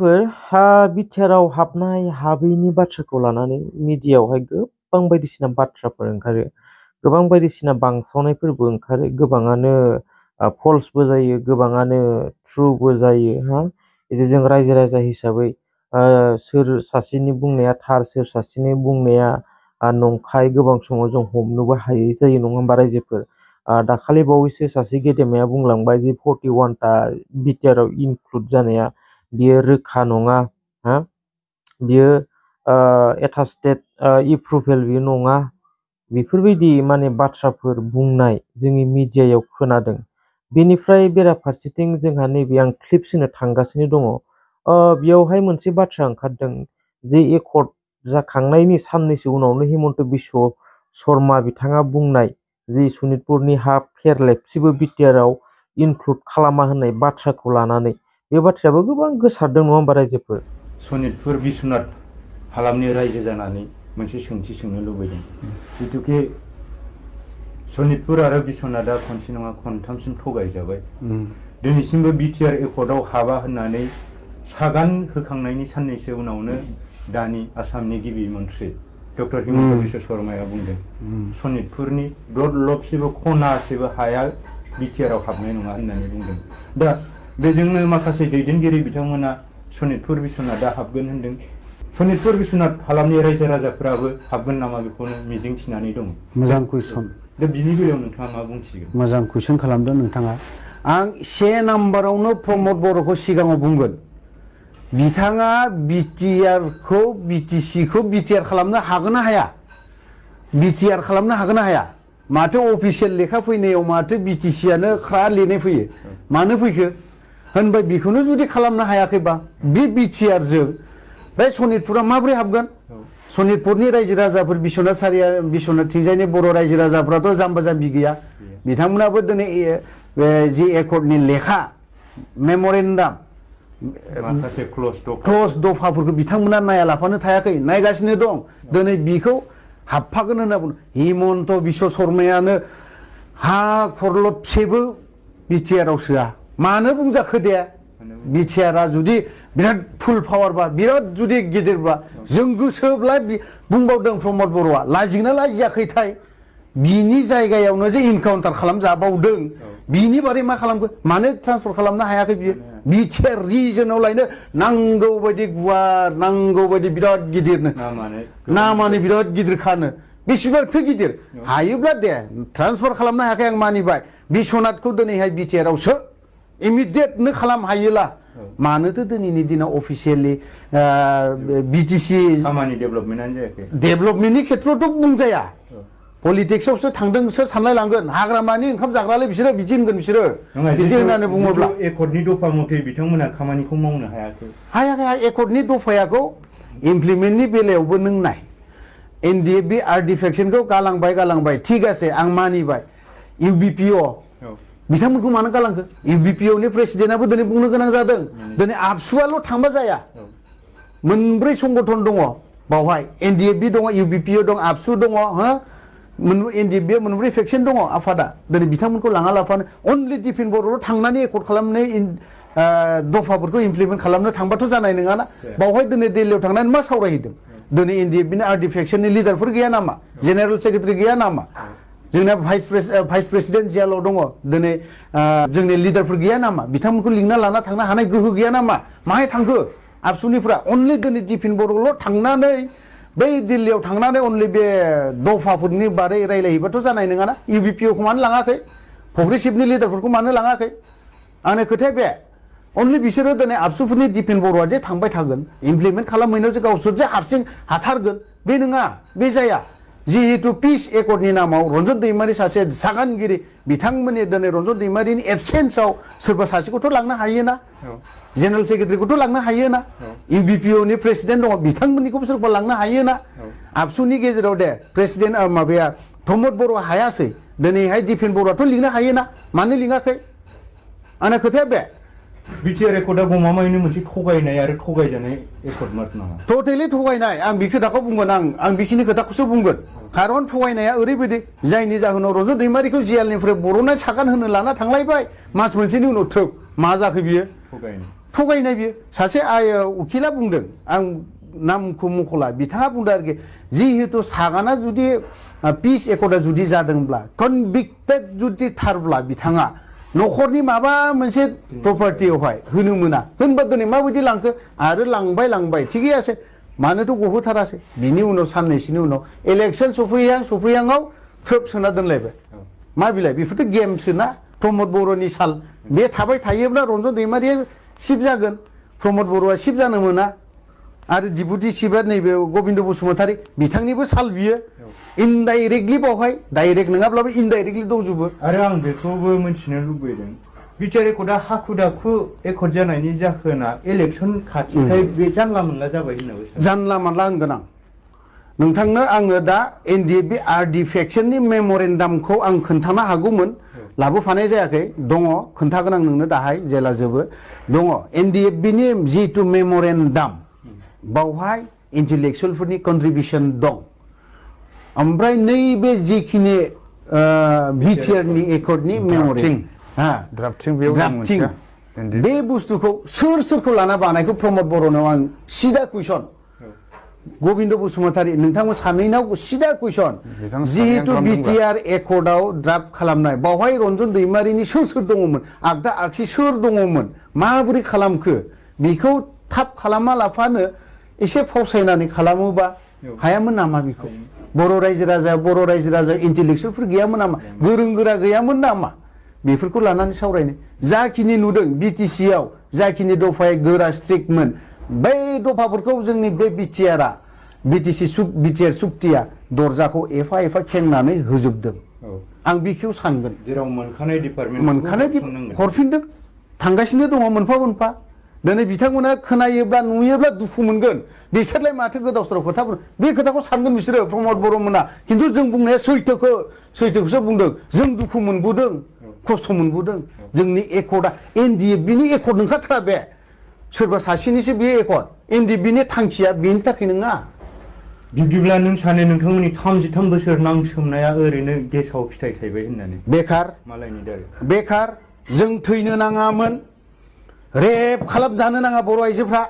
रायजोफोर बिटिआरआव हाबनाय हाबैनि बाथ्राखौ लानानै मिडियायावहाय गोबां बायदिसिना बाथ्राफोर ओंखारो। गोबां बायदिसिना बांसावनायफोरबो ओंखारो। गोबाङानो फल्सबो जायो, गोबाङानो ट्रुबो जायो बिदि जों रायजो राजा हिसाबै सोर सासेनि बुंनाया थार, सोर सासेनि बुंनाया नंखाय गोबां समाव जों हमनोबो हायै जायो नङा होमबा रायजोफोर। दाखालि बावैसो सासे गेदेमाया बुंलांबाय जे 41टा बिटिआरआव इनक्लुड जानाया बियो रोखा नङा, बियो एटास्टेड एप्रुभेल बियो नङा। बेफोरबायदि माने बाथ्राफोर बुंनाय जोंनि मिडियायाव खोनादों। बेनिफ्राय बेराफारसेथिं जोंहा नैबे आं क्लिप्स होनो थांगासिनो दङ। बेयावहाय मोनसे बाथ्रा ओंखारदों जे एकर्ड जाखांनायनि साननैसो उनावनो हिमन्त बिश्व शर्मा बिथाङा बुंनाय जि सनितपुरनि हा फेरलेबसेबो बिटिआरआव इनक्लुड खालामा होननाय बाथ्राखौ लानानै बे बाथ्रायाबो गोबां गोसारदों नङा होमबा रायजोफोर। सनितपुर बिश्वनाथ हालामनि रायजो जानानै मोनसे सोंथि सोंनो लुबैदों। जिथुके सनितपुर आरो बिश्वनाथआ खनसे नङा खनथामसिम थगायजाबाय। दिनैसिमबो बिटिआर एकर्डआव हाबा होननानै सागान होखांनायनि साननैसो उनावनो दानि आसामनि गिबि मन्थ्रि डक्टर हिमन्त बिश्व शर्माया बुंदों सनितपुरनि दलबसेबो खनासेबो हाया बिटिआरआव हाबनाय नङा होननानै बुंदों। दा बेजोंनो माखासे दैदेनगिरि बिथांमोना सनितपुर बिश्वनाथआ हाबगोन होनदों। सनितपुर बिश्वनाथ हालामनि रायजो राजाफोराबो हाबगोन नामा बेखौनो मिजिं थिनानै दं। मोजां कुइसन। दा बिनि बेलायाव नोंथाङा मा बुंसिगोन? मोजां कुइसन खालामदों नोंथाङा। आं से नाम्बारावनो प्रमद बर'खौ सिगाङाव बुंगोन। बिथाङा बिटिआरखौ बिटिसिखौ बिटिआर खालामनो हागोन ना हाया? बिटिआर खालामनो हागोन ना हाया? माथो अफिसियेल लेखा फैनायाव माथो बिटिसियानो ख्रा लिरनाय फैयो। मानो फैखो होनबाय बेखौनो जुदि खालामनो हायाखैबा बे बिटिआरजों बे सनितपुरा माबोरै हाबगोन? सनितपुरनि रायजो राजाफोर बिश्वनाथ थिंजायनि बर' रायजो राजाफ्राथ' जाम्बा जाम्बि गैया। बिथांमोनाबो दिनै जि एकर्डनि लेखा मेम'रेन्डाम माखासे क्ल'ज दफाफोरखौ बिथांमोना नायालाफानो थायाखै, नायगासिनो दं। दिनै बिखौ हाबफागोन होनना बुङो। हिमन्त बिश्व शर्मायानो हा खरलबसेबो बिटिआरआव सोआ। मानो बुंजाखो दे? बिटिआरआ जुदि बिराद फुल पावारबा, बिराद जुदि गिदिरबा जों गोसोब्ला बुंबावदों प्रमद बर'आ लाजिगोना लाजियाखैथाय बिनि जायगायावनो जे इनकाउन्टार खालामजाबावदों बिनि बारै मा खालामखो? मानो ट्रान्सफार खालामनो हायाखै बियो? बिटिआर रिजनाव लायनो नांगौ बायदि गुवार, नांगौ बायदि बिराद गिदिरनो, नामानो बिराद गिदिर खानो बेसेबांथो गिदिर हायोब्ला दे ट्रान्सफार खालामनो हायाखै आं मानिबाय। बिश्वनाथखौ दिनैहाय बिटिआरआवसो इमिडियेटनो खालाम हायोला मानोथो दिनैनि दिनाव अफिसियेलि बिटिसि खामानि डेभेलपमेन्टआनो जायाखै। डेभेलपमेन्टनि खेथ्रआवथ' बुंजाया। पलिटिक्सआवसो थांदोंसो सानलायलांगोन। हाग्रामानि ओंखाम जाग्रालाय बिसोरो बिदि होनगोन बिसोरो बिदि होननानै बुङोब्ला एकर्डनि दफा मथे बिथांमोना खामानिखौ मावनो हायाखै। हायाखै। एकर्डनि दफायाखौ इमप्लिमेन्टनि बेलायावबो नों नाय। एनडिएफबि आर्टिफेक्सनखौ गालांबाय थिग आसे आं मानिबाय। इउबिपिअ बिथांमोनखौ मानो गालांखो? इउबिपिअनि प्रेसिडेन्टआबो दिनै बुंनो गोनां जादों दिनै आबसुआल' थांबा जाया। मोनब्रै संगठन दङ बावहाय, एनडिएफबि दङ, इउबिपिअ दं, आबसु दङ। एनडिएफबिआ मोनब्रै फेक्सन दङ आफादा। दिनै बिथांमोनखौ लाङा लाफानो अनलि दिफेन बर'ल' थांनानै एकर्ड खालामनाय दफाफोरखौ इमप्लिमेन्ट खालामनो थांबाथ' जानाय नङाना। बावहाय दिनै दिल्लीयाव थांनानै मा सावरायहैदों? दिनै एनडिएफबिनि आर्टिफेक्सननि लिडारफोर गैया नामा? जेनेरेल सेक्रेटारि गैया नामा? जोंना भाइस प्रेसिडेन्ट जियाल' दङ। दिनै जोंनि लिडारफोर गैया नामा? बिथांमोनखौ लिंना लाना थांनो हानाय गोहो गैया नामा? माहाय थांखो आबसुनिफ्रा? अनलि दिनै दिफेन बर'ल' थांनानै बै दिल्लीयाव थांनानै अनलि बे दफाफोरनि बारै रायलायहैबाथ' जानाय नङाना। इउबिपिअखौ मानो लाङाखै? प्रग्रेसिभनि लिडारफोरखौ मानो लाङाखै? आंनि खोथाया बे अनलि बिसोरो दिनै आबसुफोरनि दिफेन बर'आ जे थांबाय थागोन इमप्लिमेन्ट खालामहैनायाव जे गावसोर जे हारसिं हाथारगोन बे नङा, बे जाया। जिहेतु पिस एकर्डनि नामाव रन्जन दैमारि सासे सागानगिरि, बिथांमोननि दिनै रन्जन दैमारिनि एबसेन्सआव सोरबा सासेखौथ' लांनो हायोना, जेनेरेल सेक्रेटारिखौथ' लांनो हायोना, इउबिपिअनि प्रेसिडेन्ट दङ बिथांमोननिखौबो सोरबा लांनो हायोना। आबसुनि गेजेराव दे प्रेसिडेन्ट माबाया प्रमद बर' हायासै, दिनैहाय दिफेन बर'आथ' लिंनो हायोना, मानो लिङाखै? आंनि खोथाया बे बिटिआर एकर्डआ गमामायैनो मोनसे थगायनाय आरो थगायजानाय एकर्ड नामा? टटेलि थगायनाय। आं बे खोथाखौ बुंगोन। आं बेखिनि खोथाखौसो बुंगोन। खारन थगायनाया ओरैबायदि जायनि जाहोनाव रन्जन दैमारिखौ जियालनिफ्राय बर'नाय सागान होनो लाना थांलायबाय, मास मोनसेनि उनाव थ्रोब मा जाखो बियो? थगायनाय बियो सासे उकिला बुंदों आं नामखौ मख'ला बिथाङा बुंदों आरोखि जिहेतु सागाना जुदि पिस एकर्डा जुदि जादोंब्ला कनभिक्टेड जुदि थारब्ला बिथाङा न'खरनि माबा मोनसे प्रपार्टियावहाय होनो मोना होनबा दिनै माबायदि लांखो आरो लांबाय थिगै आसे मानोथ' गहोथारासै बिनि उनाव साननैसोनि उनाव इलेक्सन सफैहांआव थ्रोब सोना दोनलायबाय मा बिलाय बेफोरथ' गेमसोना प्रमद बर'नि साल बे थाबाय थायोब्ला रन्जन दैमारिया सिफ जागोन प्रमद बर'आ सिफ जानो मोना आरो डिपुटि चिफआ नैबे गबिन्द बसुमतारी बिथांनिबो साल बियो इनडाइरेक्टलि बावहाय डाइरेक्ट नङाब्लाबो इनडाइरेक्टलि दंजोबो आरो आं बेखौबो मिथिनो लुबैदों बिटिआर एकर्डआ हाखु दाखु एकर्ड जानायनि जाहोना इलेक्सन खाथिखाय बे जानला मोनला जाबाय होननाबो जानला मानला होनगोन आं नोंथांनो आङो दा एनडिएफबि आर्टिफेक्सननि मेम'रेन्डामखौ आं खोन्थानो हागौमोन लाबोफानाय जायाखै दङ खोन्थागोन आं नोंनो दाहाय जेला जोबो दङ एनडिएफबिनि जितु मेम'रेन्डाम बावहाय इन्टेलेक्सुवेलफोरनि कन्ट्रिबिउसन दं ओमफ्राय नैबे जिखिनि बिटिआरनि एकर्डनि मेम'रेन्डाम ड्राफ्टिं बे बुस्थुखौ सोरखौ लाना बानायखौ प्रमद बर'नाव आं सिदा कुइसन गबिन्द बसुमतारी नोंथांमोन सानैनाव सिदा कुइसन जिहेतु बिटिआर एकर्डआव ड्राफ्ट खालामनाय बावहाय रन्जन दैमारिनि सोर दङमोन आगदा आगसि सोर दङमोन माबोरै खालामखो बेखौ थाब खालामा लाफानो एसे फावसायनानै खालामोबा हायामोन नामा बेखौ बर' रायजो राजा इन्टेलेक्सुवेलफोर गैयामोन नामा गोरों गोरा गैयामोन नामा बेफोरखौ लानानै सावरायनो जाखिनि नुदों बिटिसिआव जाखिनि दफाया गोरा स्ट्रिक्टमोन बै दफाफोरखौ जोंनि बे बिटिआर सुक्तिया दरजाखौ एफा खेंनानै होजोबदों आं बेखौ सानगोन जेराव मोनखानाय हरफिनदों थांगासिनो दङ मोनफा मोनफा दिनै बिथांमोना खोनायोब्ला नुयोब्ला दुखु मोनगोन बिसोरलाय माथो गोदाव सोराव खोथा बुङो बे खोथाखौ सानगोन बिसोरो प्रमद बर'मोना खिन्थु जों बुंनाया सैथोखौसो बुंदों जों दुखु मोनबोदों खस्थ' मोनबोदों जोंनि एकर्डआ एनडिएफबिनि एकर्ड नंखाथारा बे सोरबा सासेनिसो बे एकर्ड एनडिएफबिनि थांखिया बेनि थाखाय नङा बिब्दिब्ला नों सानो नोंथांमोननि 33 बोसोर नांसोमनाया ओरैनो गेसाव फिथाइ थायबाय होननानै बेखार मालायनि दारै बेखार जों थैनो नाङामोन रेप खालामजानो नाङा बर' आइजोफ्रा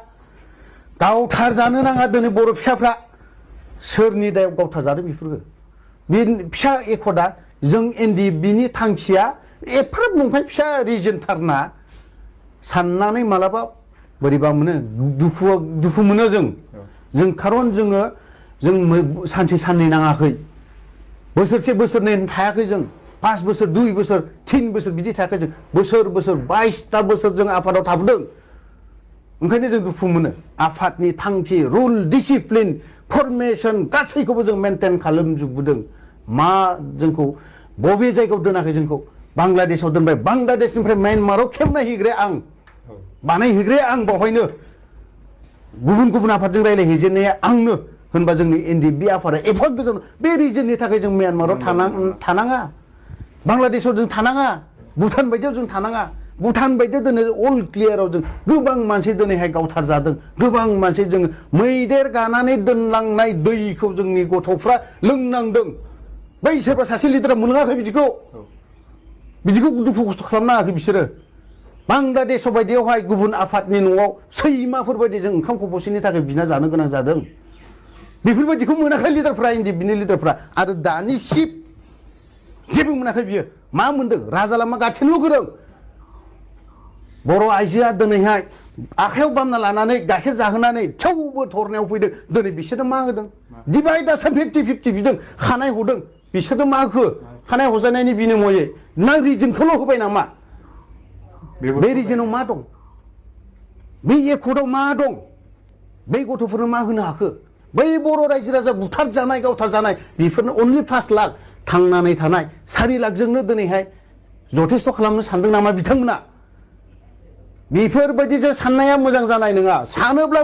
गावथार जानो नाङा दिनै बर' फिसाफ्रा सोरनि दायाव गावथार जादों बेफोरखौ बे फिसा एकर्डआ जों एनडिएफबिनि थांखिया एफाराब नंखाय फिसा रिजनथारना साननानै मालाबा बोरैबा मोनो दुखु मोनो जों खारन जों सानसे साननै नाङाखै बोसोरसे बोसोरनै थायाखै जों 5 बोसोर 2 बोसोर 3 बोसोर बिदि थायाखै जों बोसोर 22ता बोसोर जों आफादाव थाबोदों ओंखायनो जों दुखु मोनो आफादनि थांखि रुल डिसिप्लिन फरमेसन गासैखौबो जों मेनटेन खालामजोबबोदों मा जोंखौ बबे जायगायाव दोनाखै जोंखौ बांलादेशआव दोनबाय बांलादेशनिफ्राय म्यानमाराव खेबनायहैग्राया आं बानायहैग्राया आं बावहायनो गुबुन आफादजों रायज्लायहैजेननाया आंनो होनबा जोंनि एनडिएफबि आफादा एफा गोजान बे रिजननि थाखाय जों म्यानमाराव थानाङा बांलादेशआव जों थानाङा भुटान बायदियाव जों थानाङा भुटान बायदियाव दिनै अल क्लियाराव जों गोबां मानसि दिनैहाय गावथार जादों गोबां मानसि जों मैदेर गानानै दोनलांनाय दैखौ जोंनि गथ'फ्रा लोंनांदों बै सोरबा सासे लिडारा मोनलोङाखै बिदिखौ दुखु खस्थ' खालामनाङाखै बिसोरो बांलादेशआव बायदियावहाय गुबुन आफादनि न'आव सैमाफोर बायदि जों ओंखाम खबसेनि थाखाय बिना जानो गोनां जादों बेफोरबायदिखौ मोनाखै लिडारफ्रा एनडिएफबिनि लिडारफ्रा आरो दानि चिफ जेबो मोनाखै बियो मा मोनदों राजा लामा गाथोनल' गोरों बर' आइजोआ दिनैहाय आखायाव बामना लानानै गाइखेर जाहोनानै थेवबो थरनायाव फैदों दिनै बिसोरनो मा होदों डिभाइड आसाम 50-50 बिदों खानाय हरदों बिसोरनो मा होखो खानाय हरजानायनि बिनिमयै ना रिजनखौल' होबाय नामा बे रिजनाव मा दं बे एकर्डआव मा दं बै गथ'फोरनो मा होनो हाखो बै बर' रायजो राजा बुथार जानाय गावथार जानाय बेफोरनो अनलि 5 लाख थांनानै थानाय 4 लाखजोंनो दिनैहाय जथेस्थ' खालामनो सानदों नामा बिथांमोना बेफोरबायदिजों साननाया मोजां जानाय नङा सानोब्ला